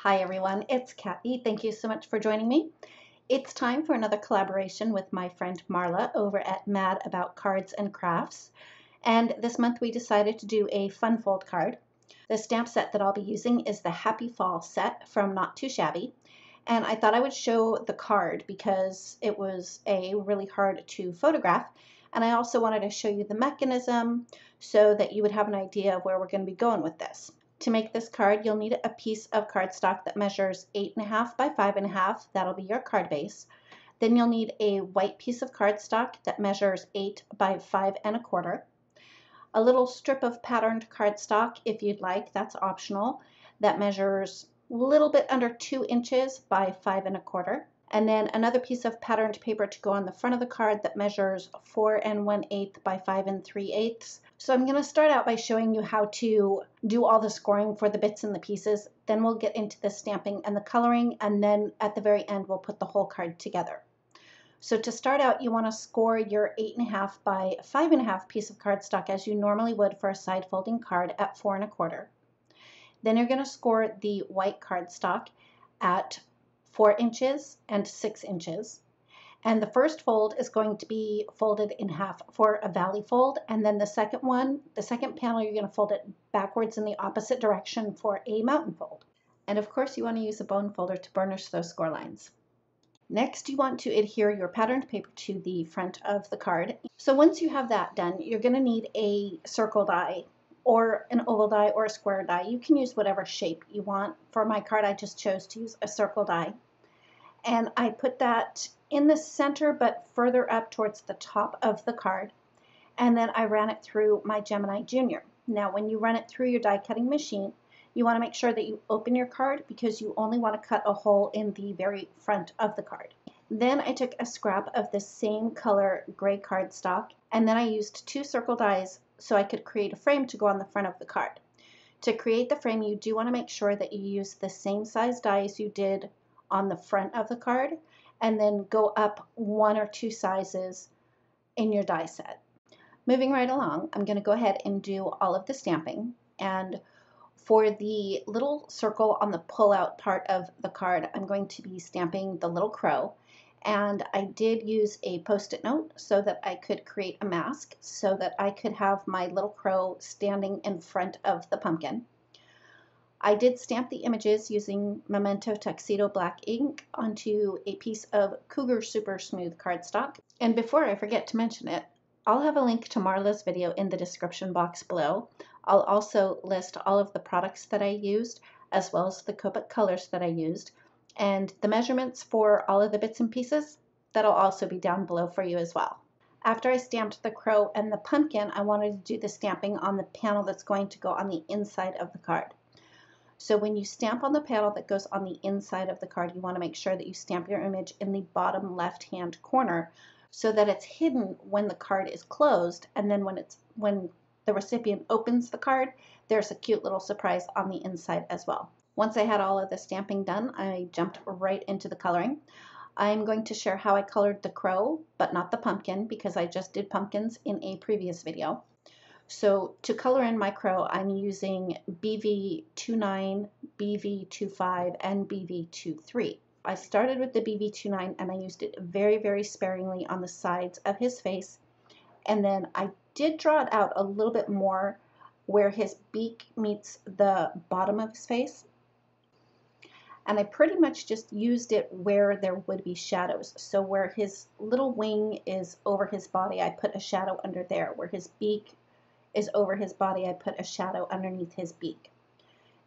Hi everyone, it's Kathy. Thank you so much for joining me. It's time for another collaboration with my friend Marla over at Mad About Cards and Crafts. And this month we decided to do a fun fold card. The stamp set that I'll be using is the Happy Fall set from Not Too Shabby. And I thought I would show the card because it was really hard to photograph. And I also wanted to show you the mechanism so that you would have an idea of where we're going to be going with this. To make this card, you'll need a piece of cardstock that measures 8.5 by 5.5. That'll be your card base. Then you'll need a white piece of cardstock that measures 8 by 5.25. A little strip of patterned cardstock, if you'd like, that's optional, that measures a little bit under 2 inches by 5.25. And then another piece of patterned paper to go on the front of the card that measures 4 1/8 by 5 3/8. So I'm going to start out by showing you how to do all the scoring for the bits and the pieces. Then we'll get into the stamping and the coloring, and then at the very end we'll put the whole card together. So to start out, you want to score your 8.5 by 5.5 piece of cardstock as you normally would for a side folding card at 4 1/4. Then you're going to score the white cardstock at 4 inches and 6 inches. And the first fold is going to be folded in half for a valley fold. And then the second panel, you're going to fold it backwards in the opposite direction for a mountain fold. And of course, you want to use a bone folder to burnish those score lines. Next, you want to adhere your patterned paper to the front of the card. So once you have that done, you're going to need a circle die or an oval die or a square die. You can use whatever shape you want. For my card, I just chose to use a circle die. And I put that in the center, but further up towards the top of the card. And then I ran it through my Gemini Junior. Now, when you run it through your die cutting machine, you want to make sure that you open your card because you only want to cut a hole in the very front of the card. Then I took a scrap of the same color gray cardstock, and then I used 2 circle dies so I could create a frame to go on the front of the card. To create the frame, you do want to make sure that you use the same size dies you did on the front of the card, and then go up 1 or 2 sizes in your die set. Moving right along, I'm going to go ahead and do all of the stamping. And for the little circle on the pull-out part of the card, I'm going to be stamping the little crow. And I did use a post-it note so that I could create a mask so that I could have my little crow standing in front of the pumpkin. I did stamp the images using Memento Tuxedo black ink onto a piece of Cougar super smooth cardstock. And before I forget to mention it, I'll have a link to Marla's video in the description box below. I'll also list all of the products that I used, as well as the Copic colors that I used, and the measurements for all of the bits and pieces. That'll also be down below for you as well. After I stamped the crow and the pumpkin, I wanted to do the stamping on the panel that's going to go on the inside of the card. So when you stamp on the panel that goes on the inside of the card, you want to make sure that you stamp your image in the bottom left-hand corner so that it's hidden when the card is closed, and then when the recipient opens the card, there's a cute little surprise on the inside as well. Once I had all of the stamping done, I jumped right into the coloring. I'm going to share how I colored the crow, but not the pumpkin, because I just did pumpkins in a previous video. So to color in my crow, I'm using BV29, BV25, and BV23. I started with the BV29 and I used it very, very sparingly on the sides of his face. And then I did draw it out a little bit more where his beak meets the bottom of his face. And I pretty much just used it where there would be shadows. So where his little wing is over his body, I put a shadow under there. Where his beak is over his body, I put a shadow underneath his beak.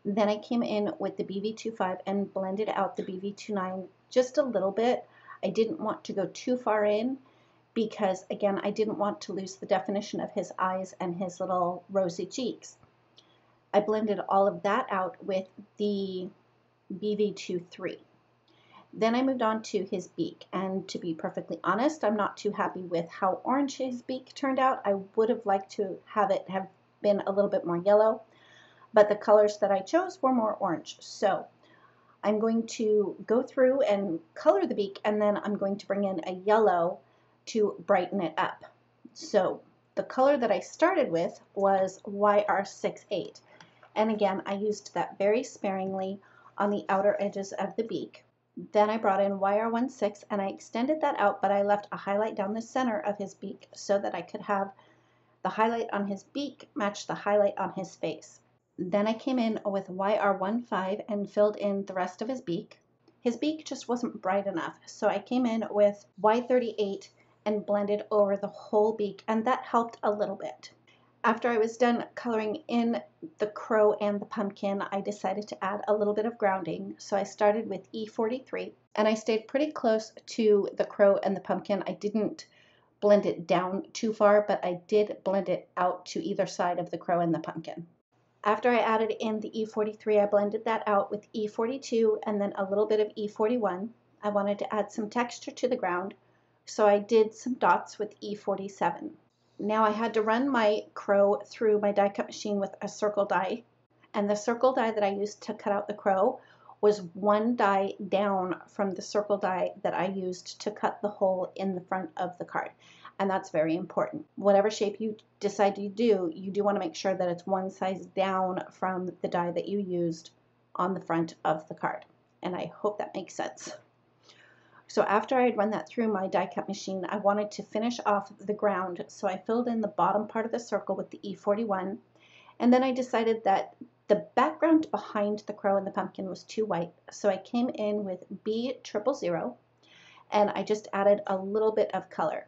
Then I came in with the BV25 and blended out the BV29 just a little bit. I didn't want to go too far in because, again, I didn't want to lose the definition of his eyes and his little rosy cheeks. I blended all of that out with the BV23. Then I moved on to his beak, and to be perfectly honest, I'm not too happy with how orange his beak turned out. I would have liked to have it have been a little bit more yellow, but the colors that I chose were more orange. So I'm going to go through and color the beak, and then I'm going to bring in a yellow to brighten it up. So the color that I started with was YR68, and again, I used that very sparingly on the outer edges of the beak. Then I brought in YR16 and I extended that out, but I left a highlight down the center of his beak so that I could have the highlight on his beak match the highlight on his face. Then I came in with YR15 and filled in the rest of his beak. His beak just wasn't bright enough, so I came in with Y38 and blended over the whole beak, and that helped a little bit. After I was done coloring in the crow and the pumpkin, I decided to add a little bit of grounding. So I started with E43 and I stayed pretty close to the crow and the pumpkin. I didn't blend it down too far, but I did blend it out to either side of the crow and the pumpkin. After I added in the E43, I blended that out with E42 and then a little bit of E41. I wanted to add some texture to the ground, so I did some dots with E47. Now I had to run my crow through my die cut machine with a circle die, and the circle die that I used to cut out the crow was one die down from the circle die that I used to cut the hole in the front of the card. And that's very important. Whatever shape you decide to do, you do want to make sure that it's one size down from the die that you used on the front of the card. And I hope that makes sense. So after I had run that through my die cut machine, I wanted to finish off the ground, so I filled in the bottom part of the circle with the E41, and then I decided that the background behind the crow and the pumpkin was too white, so I came in with B000, and I just added a little bit of color.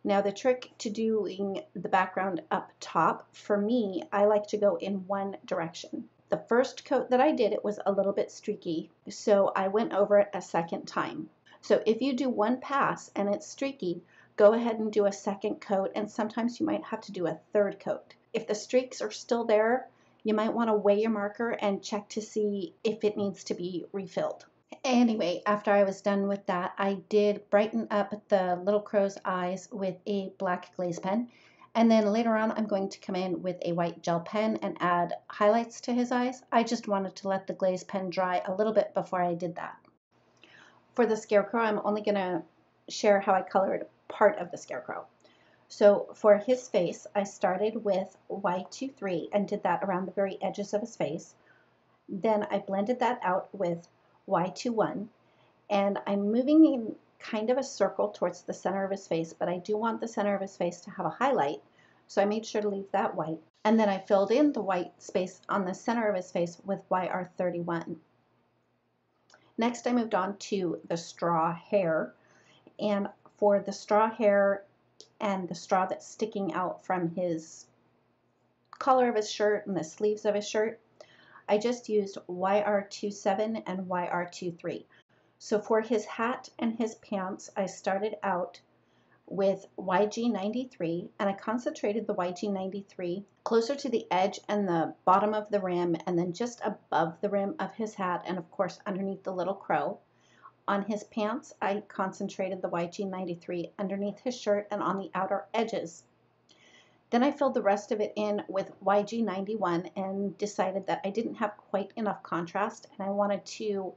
Now the trick to doing the background up top, for me, I like to go in one direction. The first coat that I did, it was a little bit streaky, so I went over it a second time. So if you do one pass and it's streaky, go ahead and do a second coat, and sometimes you might have to do a third coat. If the streaks are still there, you might want to weigh your marker and check to see if it needs to be refilled. Anyway, after I was done with that, I did brighten up the little crow's eyes with a black glaze pen. And then later on, I'm going to come in with a white gel pen and add highlights to his eyes. I just wanted to let the glaze pen dry a little bit before I did that. For the scarecrow, I'm only going to share how I colored part of the scarecrow. So for his face, I started with Y23 and did that around the very edges of his face. Then I blended that out with Y21, and I'm moving in kind of a circle towards the center of his face, but I do want the center of his face to have a highlight, so I made sure to leave that white. And then I filled in the white space on the center of his face with YR31. Next, I moved on to the straw hair, and for the straw hair and the straw that's sticking out from his collar of his shirt and the sleeves of his shirt, I just used YR27 and YR23. So for his hat and his pants, I started out with YG93, and I concentrated the YG93 closer to the edge and the bottom of the rim, and then just above the rim of his hat, and of course underneath the little crow. On his pants, I concentrated the YG93 underneath his shirt and on the outer edges. Then I filled the rest of it in with YG91 and decided that I didn't have quite enough contrast, and I wanted to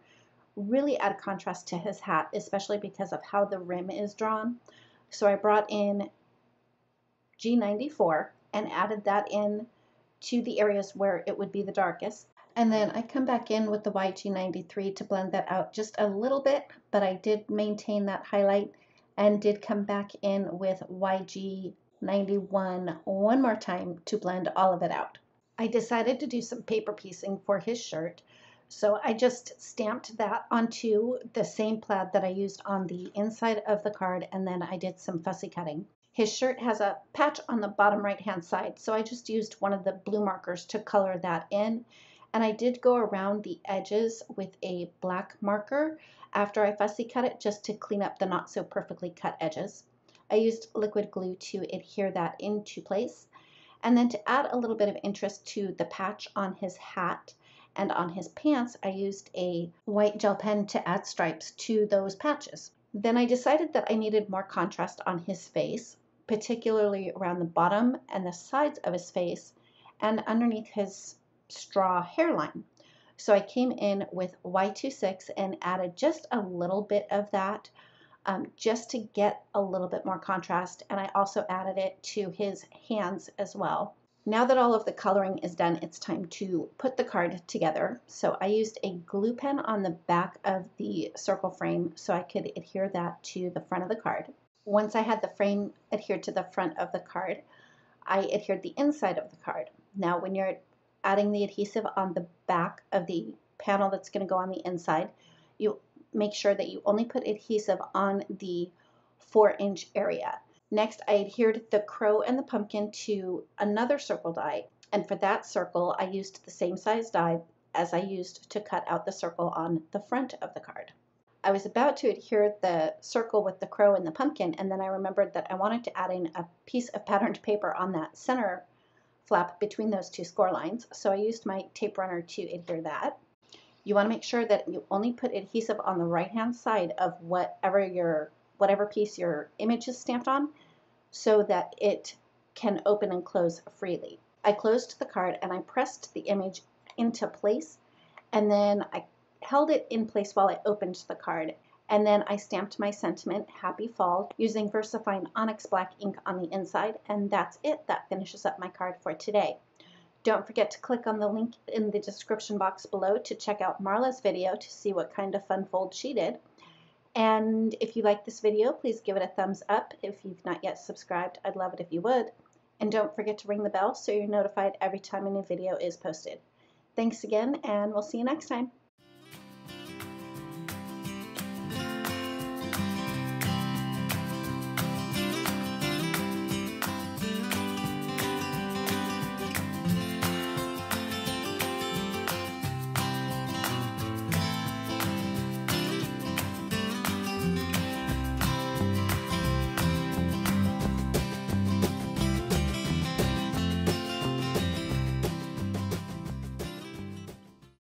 really add contrast to his hat, especially because of how the rim is drawn. So I brought in G94 and added that in to the areas where it would be the darkest. And then I come back in with the YG93 to blend that out just a little bit, but I did maintain that highlight and did come back in with YG91 one more time to blend all of it out. I decided to do some paper piecing for his shirt, so I just stamped that onto the same plaid that I used on the inside of the card, and then I did some fussy cutting. His shirt has a patch on the bottom right hand side, so I just used one of the blue markers to color that in, and I did go around the edges with a black marker after I fussy cut it, just to clean up the not so perfectly cut edges. I used liquid glue to adhere that into place, and then to add a little bit of interest to the patch on his hat and on his pants, I used a white gel pen to add stripes to those patches. Then I decided that I needed more contrast on his face, particularly around the bottom and the sides of his face and underneath his straw hairline. So I came in with Y26 and added just a little bit of that just to get a little bit more contrast, and I also added it to his hands as well. Now that all of the coloring is done, it's time to put the card together. So I used a glue pen on the back of the circle frame so I could adhere that to the front of the card. Once I had the frame adhered to the front of the card, I adhered the inside of the card. Now when you're adding the adhesive on the back of the panel that's going to go on the inside, you make sure that you only put adhesive on the 4-inch area. Next, I adhered the crow and the pumpkin to another circle die, and for that circle I used the same size die as I used to cut out the circle on the front of the card. I was about to adhere the circle with the crow and the pumpkin, and then I remembered that I wanted to add in a piece of patterned paper on that center flap between those two score lines, so I used my tape runner to adhere that. You want to make sure that you only put adhesive on the right hand side of whatever piece your image is stamped on, so that it can open and close freely. I closed the card and I pressed the image into place, and then I held it in place while I opened the card, and then I stamped my sentiment, Happy Fall, using VersaFine Onyx black ink on the inside, and that's it. That finishes up my card for today. Don't forget to click on the link in the description box below to check out Marla's video to see what kind of fun fold she did. And if you like this video, please give it a thumbs up. If you've not yet subscribed, I'd love it if you would. And don't forget to ring the bell so you're notified every time a new video is posted. Thanks again, and we'll see you next time.